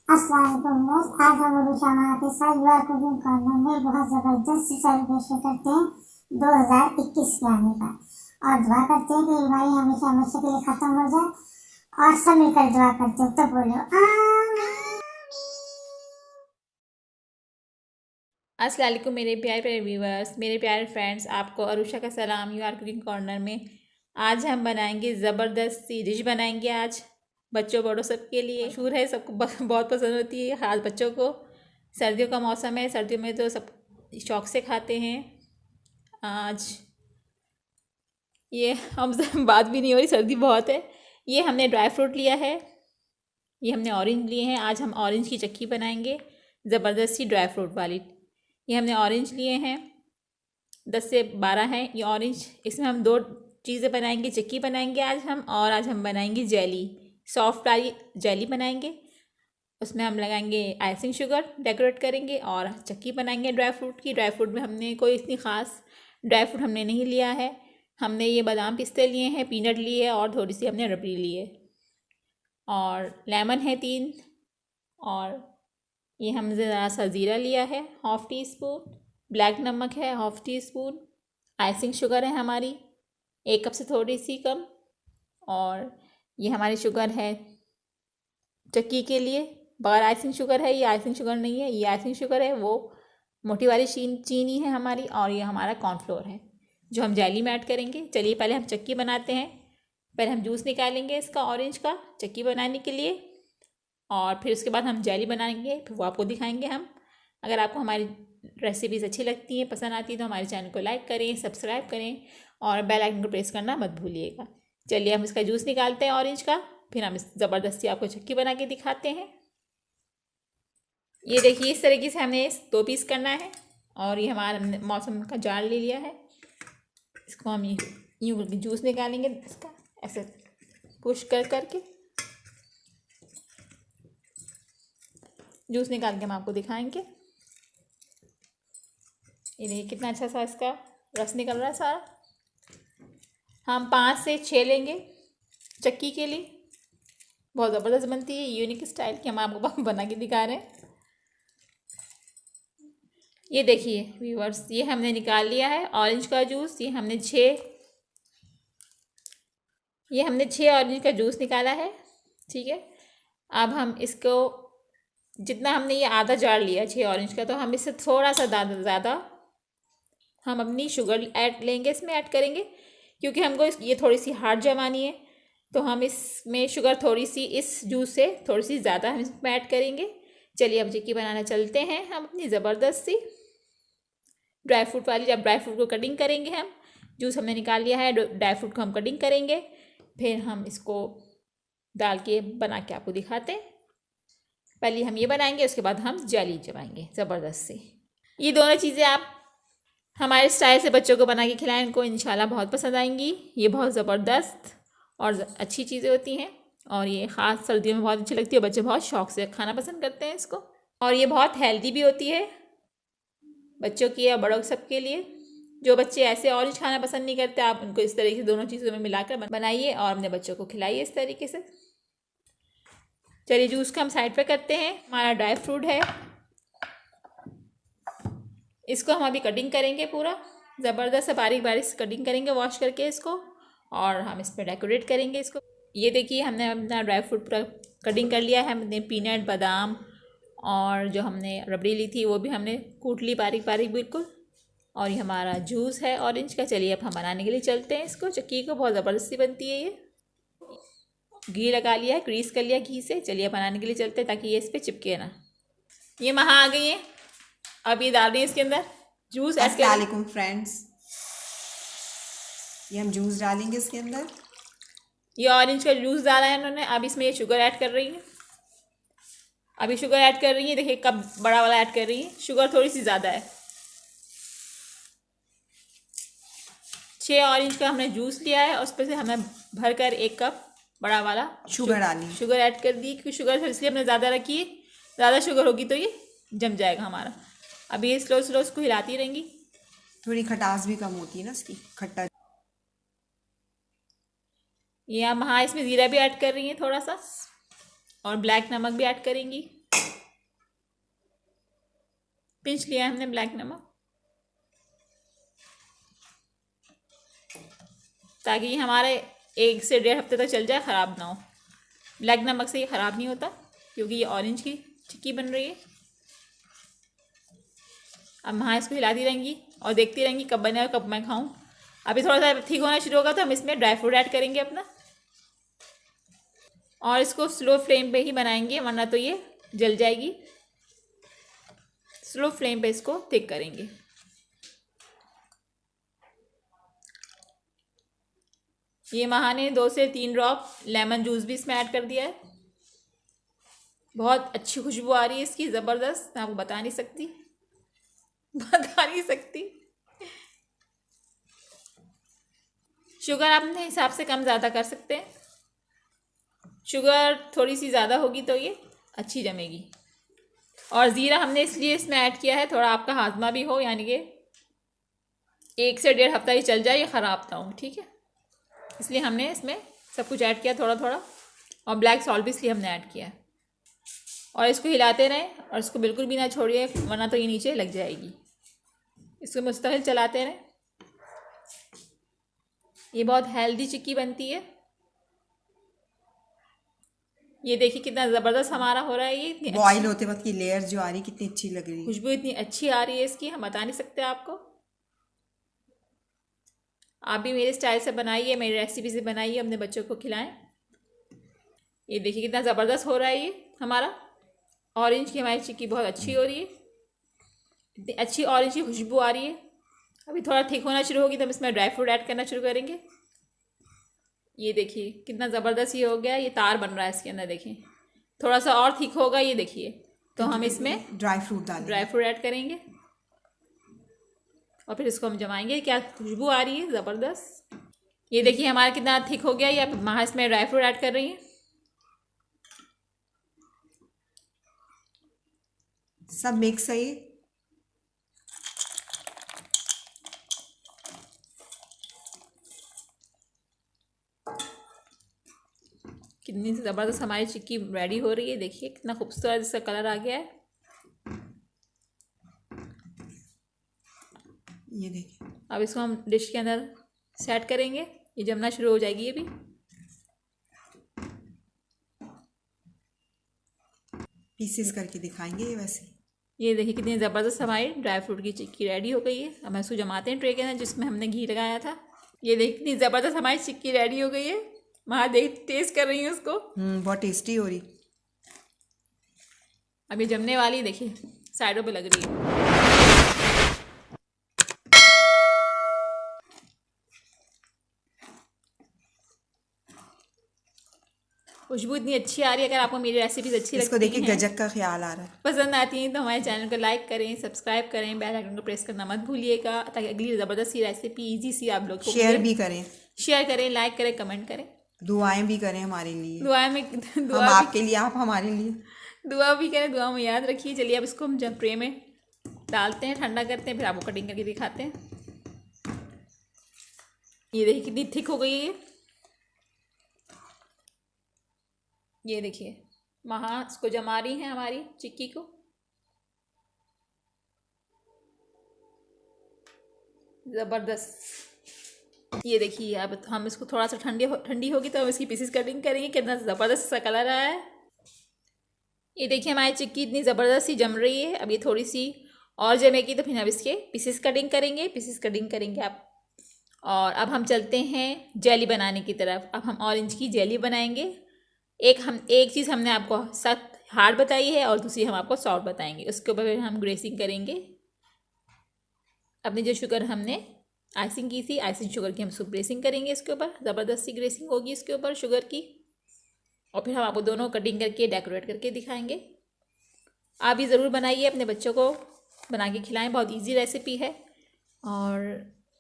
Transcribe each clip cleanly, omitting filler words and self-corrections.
अस्सलाम वालेकुम। आज हम रुशाना के साथ युवा कुकिंग कॉर्नर में बहुत ज़बरदस्त सेलिब्रेशन करते हैं 2021 के आने का, और दुआ करते हैं कि बीमारी हमेशा हमेशा के लिए ख़त्म हो जाए, और सब मिलकर दुआ करते हैं। तो बोलो आमीन। अस्सलाम वालेकुम मेरे प्यारे प्यारे व्यूवर्स, मेरे प्यारे फ्रेंड्स, आपको अरुषा का सलाम। यू आर कुकिंग कॉर्नर में आज हम बनाएंगे ज़बरदस्त सी डिश बनाएंगे। आज बच्चों बड़ों सबके लिए मशहूर है, सबको बहुत पसंद होती है, खास बच्चों को। सर्दियों का मौसम है, सर्दियों में तो सब शौक से खाते हैं। आज ये हमसे बात भी नहीं हो रही, सर्दी बहुत है। ये हमने ड्राई फ्रूट लिया है, ये हमने ऑरेंज लिए हैं। आज हम ऑरेंज की चक्की बनाएंगे, ज़बरदस्त सी ड्राई फ्रूट वाली। ये हमने ऑरेंज लिए हैं, 10 से 12 हैं ये ऑरेंज। इसमें हम दो चीज़ें बनाएंगे, चक्की बनाएंगे आज हम, और आज हम बनाएंगे जेली, सॉफ्ट वाली जेली बनाएंगे। उसमें हम लगाएंगे आइसिंग शुगर, डेकोरेट करेंगे, और चक्की बनाएंगे ड्राई फ्रूट की। ड्राई फ्रूट में हमने कोई इतनी ख़ास ड्राई फ्रूट हमने नहीं लिया है। हमने ये बादाम पिस्ते लिए हैं, पीनट लिए है, और थोड़ी सी हमने रबड़ी ली है, और लेमन है 3, और ये हमने ज़रा सा ज़ीरा लिया है, हाफ़ टी स्पून। ब्लैक नमक है, half tea spoon. Icing sugar है हमारी 1 कप से थोड़ी सी कम। और ये हमारी शुगर है चक्की के लिए, बगैर आइसिंग शुगर है, ये आइसिंग शुगर नहीं है, ये आइसिंग शुगर है, वो मोटी वाली चीनी है हमारी। और ये हमारा कॉर्नफ्लोर है जो हम जेली में ऐड करेंगे। चलिए पहले हम चक्की बनाते हैं। पहले हम जूस निकालेंगे इसका, ऑरेंज का, चक्की बनाने के लिए, और फिर उसके बाद हम जेली बनाएंगे, फिर वो आपको दिखाएंगे हम। अगर आपको हमारी रेसिपीज़ अच्छी लगती हैं, पसंद आती है, तो हमारे चैनल को लाइक करें, सब्सक्राइब करें, और बेल आइकन को प्रेस करना मत भूलिएगा। चलिए हम इसका जूस निकालते हैं ऑरेंज का, फिर हम इस ज़बरदस्ती आपको चक्की बना के दिखाते हैं। ये देखिए, इस तरीके से हमें 2 पीस करना है, और ये हमारा मौसम का जार ले लिया है। इसको हम यूँ जूस निकालेंगे इसका, ऐसे पुश कर करके जूस निकाल के हम आपको दिखाएंगे। ये देखिए कितना अच्छा सा इसका रस निकल रहा है सारा। हम 5 से 6 लेंगे चक्की के लिए, बहुत ज़बरदस्त बनती है, यूनिक स्टाइल की हम आपको बना के दिखा रहे हैं। ये देखिए व्यूअर्स, ये हमने निकाल लिया है ऑरेंज का जूस। ये हमने 6 ऑरेंज का जूस निकाला है, ठीक है। अब हम इसको, जितना हमने ये आधा जार लिया 6 ऑरेंज का, तो हम इससे थोड़ा सा ज़्यादा हम अपनी शुगर ऐड लेंगे, इसमें ऐड करेंगे, क्योंकि हमको ये थोड़ी सी हार्ड जमानी है, तो हम इसमें शुगर थोड़ी सी इस जूस से थोड़ी सी ज़्यादा हम इसमें ऐड करेंगे। चलिए अब चिक्की बनाना चलते हैं हम अपनी ज़बरदस्त सी ड्राई फ्रूट वाली। जब ड्राई फ्रूट को कटिंग करेंगे हम, जूस हमने निकाल लिया है, ड्राई फ्रूट को हम कटिंग करेंगे, फिर हम इसको डाल के बना के आपको दिखाते हैं। पहले हम ये बनाएंगे, उसके बाद हम जेली जमाएंगे ज़बरदस्त से। ये दोनों चीज़ें आप हमारे स्टाइल से बच्चों को बना के खिलाएं, इनको इंशाल्लाह बहुत पसंद आएंगी। ये बहुत ज़बरदस्त और अच्छी चीज़ें होती हैं, और ये ख़ास सर्दियों में बहुत अच्छी लगती है, बच्चे बहुत शौक से खाना पसंद करते हैं इसको। और ये बहुत हेल्दी भी होती है बच्चों की या बड़ों सबके लिए। जो बच्चे ऐसे ऑरेंज खाना पसंद नहीं करते, आप उनको इस तरीके से दोनों चीज़ों में मिलाकर बनाइए और अपने बच्चों को खिलाइए इस तरीके से। चलिए जूस का हम साइड पे करते हैं। हमारा ड्राई फ्रूट है, इसको हम अभी कटिंग करेंगे, पूरा ज़बरदस्त बारीक बारीक से कटिंग करेंगे, वॉश करके इसको, और हम इस पर डेकोरेट करेंगे इसको। ये देखिए हमने अपना ड्राई फ्रूट पूरा कटिंग कर लिया है। हमने पीनट, बादाम, और जो हमने रबड़ी ली थी वो भी हमने कूट ली बारीक बारीक बिल्कुल। और ये हमारा जूस है ऑरेंज का। चलिए अब हम बनाने के लिए चलते हैं इसको। चक्की को बहुत ज़बरदस्ती बनती है ये। घी लगा लिया है, ग्रीस कर लिया घी से। चलिए बनाने के लिए चलते हैं ताकि ये इस पर चिपके ना। ये महा आ गई है, अब ये डाल रही है इसके अंदर जूस। अस्सलाम वालेकुम फ्रेंड्स, ये हम जूस डालेंगे इसके अंदर। ये ऑरेंज का जूस डाला है इन्होंने। अब इसमें ये शुगर ऐड कर रही है, अभी शुगर ऐड कर रही है। देखिए कप बड़ा वाला ऐड कर रही है, शुगर थोड़ी सी ज़्यादा है। 6 ऑरेंज का हमने जूस लिया है, उस पर से हमने भर कर 1 कप बड़ा वाला शुगर डाली, शुगर ऐड कर दी, क्योंकि शुगर इसलिए हमने ज़्यादा रखी है, ज़्यादा शुगर होगी तो ये जम जाएगा हमारा। अभी ये स्लो स्लो उसको हिलाती रहेंगी। थोड़ी खटास भी कम होती है ना इसकी, खट्टा। ये हम हाँ इसमें ज़ीरा भी ऐड कर रही हैं थोड़ा सा, और ब्लैक नमक भी ऐड करेंगी। पिंच लिया है हमने ब्लैक नमक, ताकि ये हमारे 1 से 1.5 हफ्ते तक चल जाए, ख़राब ना हो। ब्लैक नमक से ये ख़राब नहीं होता, क्योंकि ये ऑरेंज की चिक्की बन रही है। अब हाँ, इसको हिलाती रहेंगी और देखती रहेंगी कब बने और कब मैं खाऊं। अभी थोड़ा सा ठीक होना शुरू होगा तो हम इसमें ड्राई फ्रूट ऐड करेंगे अपना, और इसको स्लो फ्लेम पे ही बनाएंगे, वरना तो ये जल जाएगी। स्लो फ्लेम पे इसको थिक करेंगे। ये महा ने 2 से 3 ड्रॉप लेमन जूस भी इसमें ऐड कर दिया है। बहुत अच्छी खुशबू आ रही है इसकी, ज़बरदस्त, मैं आपको बता नहीं सकती। शुगर आप अपने हिसाब से कम ज़्यादा कर सकते हैं। शुगर थोड़ी सी ज़्यादा होगी तो ये अच्छी जमेगी। और ज़ीरा हमने इसलिए इसमें ऐड किया है, थोड़ा आपका हाजमा भी हो, यानी कि 1 से 1.5 हफ्ता ही चल जाए, ये ख़राब ना हो, ठीक है। इसलिए हमने इसमें सब कुछ ऐड किया थोड़ा थोड़ा, और ब्लैक सॉल्ट भी इसलिए हमने ऐड किया है। और इसको हिलाते रहें और इसको बिल्कुल भी ना छोड़िए, वरना तो ये नीचे लग जाएगी। इसको मुस्तकिल चलाते रहें। ये बहुत हेल्दी चिक्की बनती है। ये देखिए कितना ज़बरदस्त हमारा हो रहा है। ये बॉईल होते वक्त की लेयर जो आ रही कितनी अच्छी लग रही है, खुशबू इतनी अच्छी आ रही है इसकी, हम बता नहीं सकते आपको। आप भी मेरे स्टाइल से बनाइए, मेरी रेसिपी से बनाइए, अपने बच्चों को खिलाएं। ये देखिए कितना ज़बरदस्त हो रहा है ये हमारा। ऑरेंज की हमारी चिक्की बहुत अच्छी हो रही है, इतनी अच्छी ऑरेंज की खुशबू आ रही है। अभी थोड़ा थिक होना शुरू होगी तो हम इसमें ड्राई फ्रूट ऐड करना शुरू करेंगे। ये देखिए कितना ज़बरदस्त ये हो गया, ये तार बन रहा है इसके अंदर। देखिए थोड़ा सा और थिक होगा ये, देखिए, तो हम इसमें ड्राई फ्रूट ऐड करेंगे और फिर इसको हम जमाएंगे। क्या खुशबू आ रही है ज़बरदस्त। ये देखिए हमारा कितना थिक हो गया। ये अब माँ इसमें ड्राई फ्रूट ऐड कर रही है। सब मिक्स है ये। कितनी ज़बरदस्त हमारी चिक्की रेडी हो रही है। देखिए कितना खूबसूरत इसका कलर आ गया है। ये देखिए, अब इसको हम डिश के अंदर सेट करेंगे। ये जमना शुरू हो जाएगी। ये भी पीसेस करके दिखाएंगे ये वैसे। ये देखिए कितनी ज़बरदस्त हमारी ड्राई फ्रूट की चिक्की रेडी हो गई है। अब हम इसको जमाते हैं ट्रे के अंदर जिसमें हमने घी लगाया था। ये देखिए कितनी ज़बरदस्त हमारी चिक्की रेडी हो गई है। वहाँ देख टेस्ट कर रही हूँ उसको। बहुत टेस्टी हो रही। अब ये जमने वाली, देखिए साइडों पे लग रही है। खुशबू इतनी अच्छी आ रही है। अगर आपको मेरी रेसिपीज अच्छी इसको लगती देखिए हैं, गजब का ख्याल आ रहा है, पसंद आती हैं, तो हमारे चैनल को लाइक करें, सब्सक्राइब करें, बेल आइकन को प्रेस करना मत भूलिएगा, ताकि अगली ज़बरदस्त सी रेसिपी ईजी सी आप लोग को शेयर भी करें, लाइक करें, कमेंट करें, दुआएं भी करें हमारे लिए। दुआ हम आपके लिए, आप हमारे लिए। दुआ भी करें, दुआ में याद रखिए। चलिए अब इसको हम जब ट्रे में डालते हैं, ठंडा करते हैं, फिर आपको कटिंग करके दिखाते हैं। ये देखिए कितनी थिक हो गई है ये देखिए वहाँ इसको जमा रही हैं हमारी चिक्की को। ज़बरदस्त। ये देखिए अब हम इसको थोड़ा सा ठंडी होगी तो हम इसकी पीसेस कटिंग करेंगे। कितना ज़बरदस्त सा कलर आया है। ये देखिए हमारी चिक्की इतनी ज़बरदस्त सी जम रही है। अब ये थोड़ी सी और जमेगी तो फिर हम इसके पीसेस कटिंग करेंगे आप। और अब हम चलते हैं जेली बनाने की तरफ। अब हम ऑरेंज की जेली बनाएंगे। एक चीज़ हमने आपको सख्त हार्ड बताई है और दूसरी हम आपको सॉफ्ट बताएंगे। उसके ऊपर फिर हम ग्रेसिंग करेंगे। अपनी जो शुगर हमने आइसिंग की थी, आइसिंग शुगर की हम इसको ग्रेसिंग करेंगे। इसके ऊपर ज़बरदस्ती ग्रेसिंग होगी इसके ऊपर शुगर की। और फिर हम आपको दोनों कटिंग करके डेकोरेट करके दिखाएंगे। आप भी ज़रूर बनाइए, अपने बच्चों को बना के खिलाएं। बहुत ईजी रेसिपी है और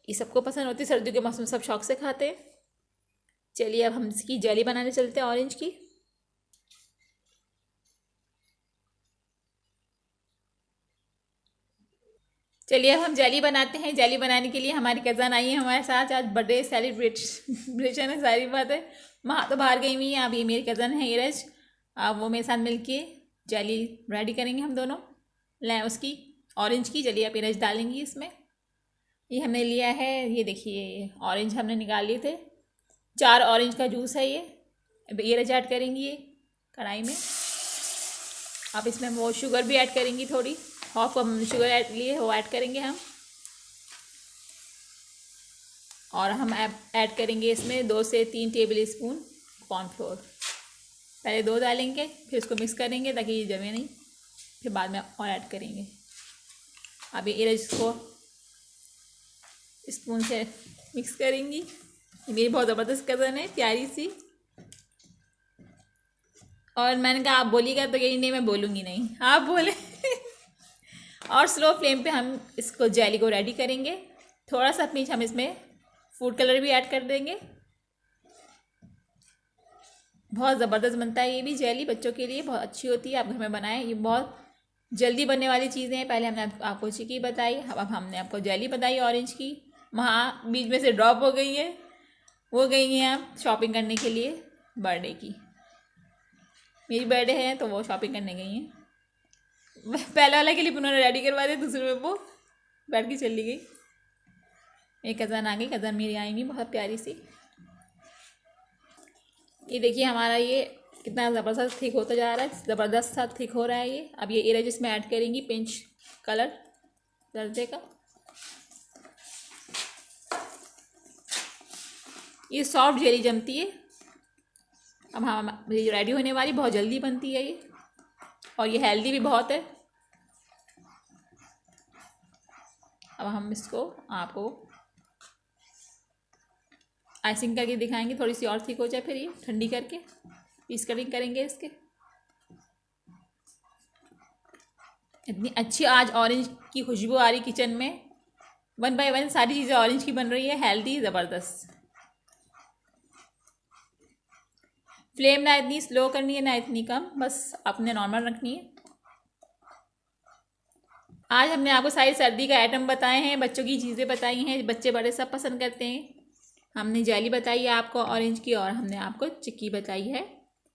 ये सबको पसंद होती है। सर्दियों के मौसम में सब शौक से खाते हैं। चलिए अब हम इसकी जेली बनाने चलते हैं ऑरेंज की। चलिए अब हम जेली बनाते हैं। जेली बनाने के लिए हमारी कज़न आई है हमारे साथ। आज बर्थडे सेलिब्रेशन है, सारी बात है। वहाँ तो बाहर गई हुई है। अब ये मेरी कज़न है ईरज, अब वो मेरे साथ मिलके जेली रेडी करेंगे हम दोनों। लें उसकी ऑरेंज की। चलिए आप इरेज डालेंगी इसमें। ये हमने लिया है, ये देखिए ऑरेंज हमने निकाल लिए थे, 4 ऑरेंज का जूस है ये। अब इरेज ऐड करेंगी ये कढ़ाई में। आप इसमें वो शुगर भी ऐड करेंगी, थोड़ी हाफ कप शुगर ऐड लिए वो ऐड करेंगे हम। और हम ऐड करेंगे इसमें 2 से 3 टेबल स्पून कॉर्नफ्लोर। पहले 2 डालेंगे, फिर उसको मिक्स करेंगे ताकि ये जमे नहीं, फिर बाद में और ऐड करेंगे। अब ये इरेज को स्पून से मिक्स करेंगी। ये मेरी बहुत ज़बरदस्त कज़न है, प्यारी सी। और मैंने कहा आप बोलिएगा, तो यही नहीं, मैं बोलूँगी नहीं, आप बोले। और स्लो फ्लेम पे हम इसको जेली को रेडी करेंगे। थोड़ा सा पिंच हम इसमें फूड कलर भी ऐड कर देंगे। बहुत ज़बरदस्त बनता है ये भी जेली, बच्चों के लिए बहुत अच्छी होती है। आप घर में बनाएं, ये बहुत जल्दी बनने वाली चीज़ें हैं। पहले हमने आपको चिक्की बताई, अब हमने आपको जेली बताई ऑरेंज की। वहाँ बीच में से ड्रॉप हो गई है, वो गई हैं आप शॉपिंग करने के लिए बर्थडे की। मेरी बर्थडे है तो वो शॉपिंग करने गई हैं। पहले वाला के लिए उन्होंने रेडी करवा दिया, दूसरे में वो बैठ के चली गई। एक कज़न आ गई, कज़न मेरी आई हुई बहुत प्यारी सी। ये देखिए हमारा ये कितना ज़बरदस्त थिक होता जा रहा है, ज़बरदस्त सा थिक हो रहा है ये। अब ये इरेज इसमें ऐड करेंगी पिंच कलर दर्जे का। ये सॉफ्ट जेली जमती है। अब हम रेडी होने वाली, बहुत जल्दी बनती है ये, और ये हेल्दी भी बहुत है। अब हम इसको आपको आइसिंग करके दिखाएंगे, थोड़ी सी और थिक हो जाए, फिर ये ठंडी करके पीस कटिंग करेंगे इसके। इतनी अच्छी आज ऑरेंज की खुशबू आ रही किचन में। 1 बाय 1 सारी चीज़ें ऑरेंज की बन रही है, हेल्दी, ज़बरदस्त। फ्लेम ना इतनी स्लो करनी है ना इतनी कम, बस आपने नॉर्मल रखनी है। आज हमने आपको सारी सर्दी का आइटम बताए हैं, बच्चों की चीज़ें बताई हैं, बच्चे बड़े सब पसंद करते हैं। हमने जेली बताई है आपको ऑरेंज की, और हमने आपको चिक्की बताई है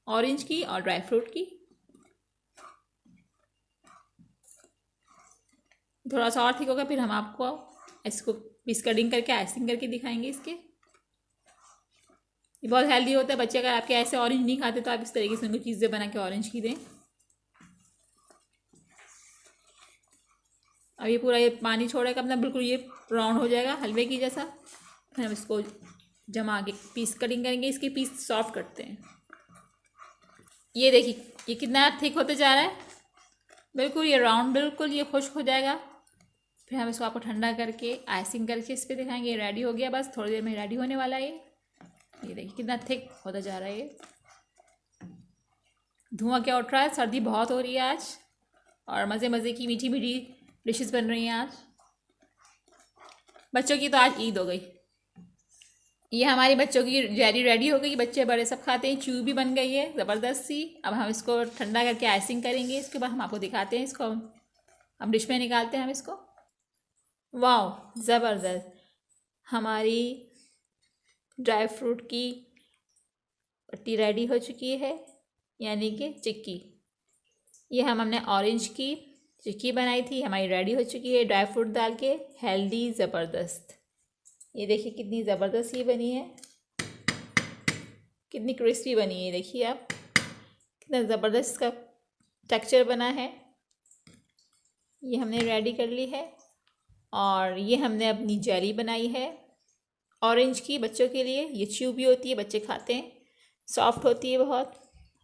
ऑरेंज की और ड्राई फ्रूट की। थोड़ा सा और ठीक होगा, फिर हम आपको इसको पीस कटिंग करके आइसिंग करके दिखाएंगे इसके। ये बहुत हेल्दी होता है। बच्चे अगर आपके ऐसे ऑरेंज नहीं खाते तो आप इस तरीके से उनको चीज़ें बना के ऑरेंज की दें। अब ये पूरा ये पानी छोड़ेगा अपना, बिल्कुल ये राउंड हो जाएगा हलवे की जैसा। फिर हम इसको जमा के पीस कटिंग करेंगे। इसके पीस सॉफ्ट करते हैं। ये देखिए ये कितना थिक होते जा रहा है, बिल्कुल ये राउंड, बिल्कुल ये खुश्क हो जाएगा। फिर हम इसको आपको ठंडा करके आइसिंग करके इस पर दिखाएंगे। ये रेडी हो गया, बस थोड़ी देर में रेडी होने वाला है ये देखिए कितना थिक होता जा रहा है ये। धुआं क्या उठ रहा है, सर्दी बहुत हो रही है आज, और मज़े मज़े की मीठी मीठी डिशेस बन रही हैं आज। बच्चों की तो आज ईद हो गई। ये हमारी बच्चों की जेली रेडी हो गई, बच्चे बड़े सब खाते हैं। च्यू भी बन गई है ज़बरदस्त सी। अब हम इसको ठंडा करके आइसिंग करेंगे, इसके बाद हम आपको दिखाते हैं इसको। हम डिश में निकालते हैं हम इसको। वाह ज़बरदस्त, हमारी ड्राई फ्रूट की पट्टी रेडी हो चुकी है, यानी कि चिक्की। ये हमने ऑरेंज की चिक्की बनाई थी, हमारी रेडी हो चुकी है ड्राई फ्रूट डाल के, हेल्दी ज़बरदस्त। ये देखिए कितनी ज़बरदस्त ये बनी है, कितनी क्रिस्पी बनी है। देखिए आप कितना ज़बरदस्त इसका टेक्सचर बना है। ये हमने रेडी कर ली है। और ये हमने अपनी जेली बनाई है ऑरेंज की बच्चों के लिए। ये च्यू भी होती है, बच्चे खाते हैं, सॉफ्ट होती है बहुत।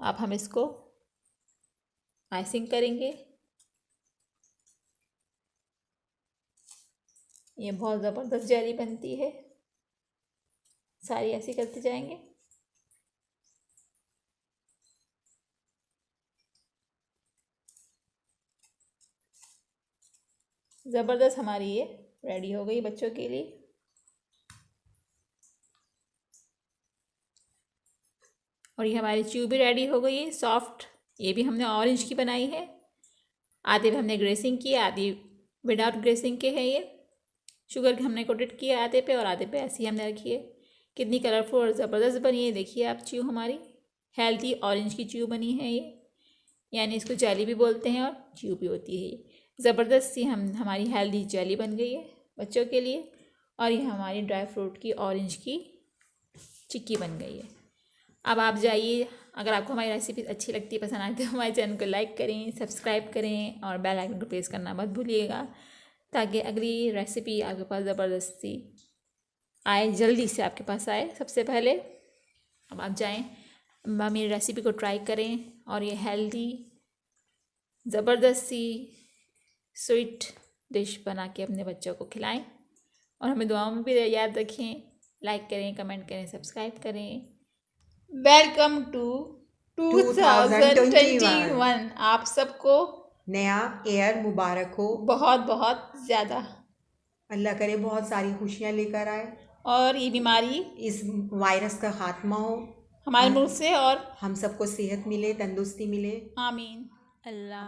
अब हम इसको आइसिंग करेंगे। ये बहुत ज़बरदस्त जेली बनती है, सारी ऐसी करते जाएंगे। ज़बरदस्त हमारी ये रेडी हो गई बच्चों के लिए। और ये हमारी च्यू भी रेडी हो गई है सॉफ्ट। ये भी हमने ऑरेंज की बनाई है। आधे पे हमने ग्रेसिंग की, आधी विदाउट ग्रेसिंग के है। ये शुगर के हमने कोटेड किया आधे पे, और आधे पे ऐसी हमने रखी है। कितनी कलरफुल और ज़बरदस्त बनी है। देखिए आप च्यू हमारी हेल्दी ऑरेंज की च्यू बनी है ये, यानी इसको जेली भी बोलते हैं और च्यू भी होती है ये। ज़बरदस्त सी हमारी हेल्दी जेली बन गई है बच्चों के लिए। और ये हमारी ड्राई फ्रूट की ऑरेंज की चिक्की बन गई है। अब आप जाइए, अगर आपको हमारी रेसिपी अच्छी लगती है, पसंद आए, तो हमारे चैनल को लाइक करें, सब्सक्राइब करें और बेल आइकन को प्रेस करना मत भूलिएगा, ताकि अगली रेसिपी आपके पास ज़बरदस्ती आए, जल्दी से आपके पास आए सबसे पहले। अब आप जाएं, मेरी रेसिपी को ट्राई करें और ये हेल्दी ज़बरदस्त सी स्वीट डिश बना के अपने बच्चों को खिलाएं और हमें दुआओं में भी याद रखें। लाइक करें, कमेंट करें, सब्सक्राइब करें। Welcome to 2021। आप सबको नया ईयर मुबारक हो। बहुत बहुत ज़्यादा। अल्लाह करे बहुत सारी खुशियाँ लेकर आए और ये बीमारी, इस वायरस का खात्मा हो हमारे मुल्क से, और हम सबको सेहत मिले, तंदुरुस्ती मिले। आमीन। अल्लाह।